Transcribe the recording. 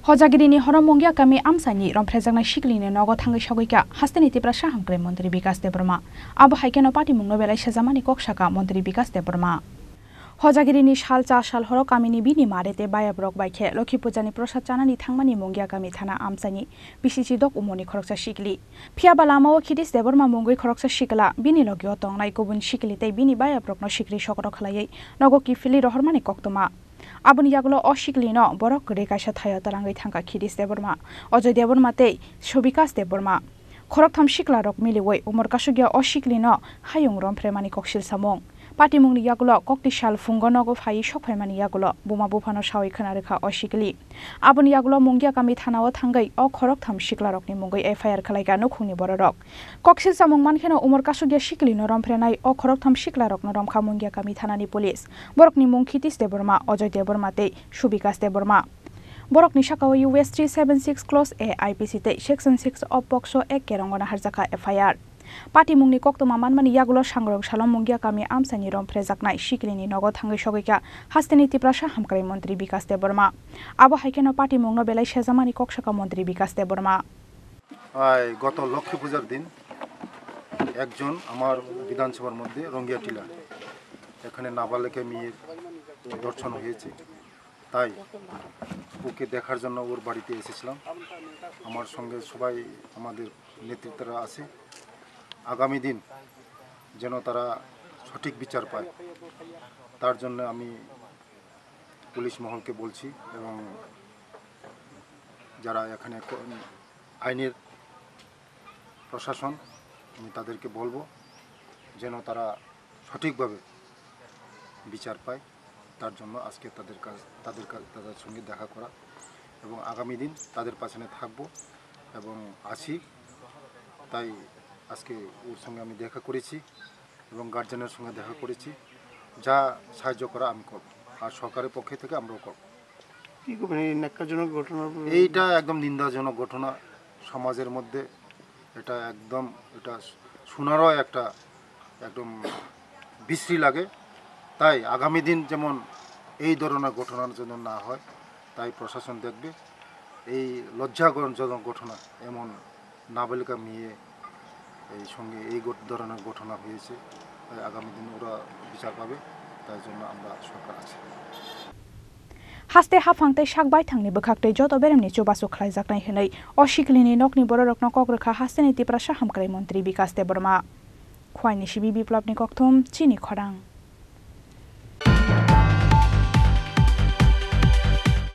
Hojagirini Horomongia kami amsani romprezangna shiklini nogo thangai shogika hasteni tipra shahamkre Mantri Bikas Debrma abo haikeno party mungno belai shazamani kokshaka Mantri Bikas Debrma Hojagirini shal cha shal horo kamini bini marete bayabrok baikhe Lokhi Pujani prosad chanani thangmani mongia kami thana amsani bisichi dok umoni khoroksa shikli phia balama o khidis Debrma mongoi khoroksa shikla bini logyo tongnai kobun shikli tei bini bayabrokno shikri shokro khalai nogo ki fili rohormani koktoma Abun yagulo oshiklino borok rekaisa thaya tarangai thangka khidis Debrma Ojoy Debrma tei Shobikas Debrma khorok tham shikla rok miliwoi umor kasugya oshiklino hayung rompremani koksil samong Party mungni yagulo kokti shal fungonogo phai shokphaimani yagulo buma bufano shawi khana rekha oshikli Abun yagulo mungya kami thanao thangai o khorok tham shikla rokni mungoi FIR khalaiga nukhungni borok koksil samong mankheno umor kasugya shiklino romprenai o khorok tham shikla rokno romkha mungya kami thanani police borokni mung Khidis Debrma Ojoy Debrma tei Shobikas Debrma Borok ni sakao US 376 clause A IPC tei section 6 of POCSO Act kerongona harjaka FIR Party mungni koktoma manmani yagulo sangrok salom mungya kami amsani romprejaknai shiklini nogo thangai shogika hasteni tiprasha hamkrai Mantri Bikas Debrma abo haikeno party mungno belai shezamani kokshaka Mantri Bikas Debrma গত লক্ষ্মী পূজার দিন একজন আমার বিধানসভার মধ্যে রঙ্গিয়া টিলা এখানে নাবালিকা মেয়ের দর্শন হয়েছে তাই ওকে দেখার জন্য ওর বাড়িতে এসেছিলাম আমার সঙ্গে সবাই আমাদের নেতৃত্বরা আছে আগামী দিন যেন তারা সঠিক বিচার পায় তার জন্য আমি পুলিশ মহলকে বলছি এবং যারা এখানে আইনের প্রশাসন আমি তাদেরকে বলবো যেন তারা সঠিকভাবে বিচার পায় তার জন্য আজকে তাদের সঙ্গে দেখা করা এবং আগামী দিন তাদের পাশে থাকব এবং আছি তাই আজকে ওর সঙ্গে আমি দেখা করেছি এবং গার্জিয়ানের সঙ্গে দেখা করেছি যা সাহায্য করা আমি করব আর সরকারের পক্ষ থেকে আমরাও করব কি মানে ন্যাক্কারজনক ঘটনা এইটা একদম নিন্দাজনক ঘটনা সমাজের মধ্যে এটা একদম এটা শোনারও একটা একদম বিশ্রী লাগে তাই আগামী দিন যেমন এই ধরনের ঘটনার জন্য না হয় তাই প্রশাসন দেখবে এই লজ্জাজনক ঘটনা এমন নাবালিকা মেয়ে এই সঙ্গে এই ধরনের ঘটনা হয়েছে তাই আগামী দিন ওরা বিচার পাবে তাই জন্য আমরা সরকার আছি Haste hafangtai sakbai thangni bwkhaktei joto beremni chubasu khlaijaknai hinai oshiklini nokni borokno kokrekha hasteni tiprasha hamkrai Mantri Bikas Debrma Khwaini Sibi Biplopni kokthum Chini Khorang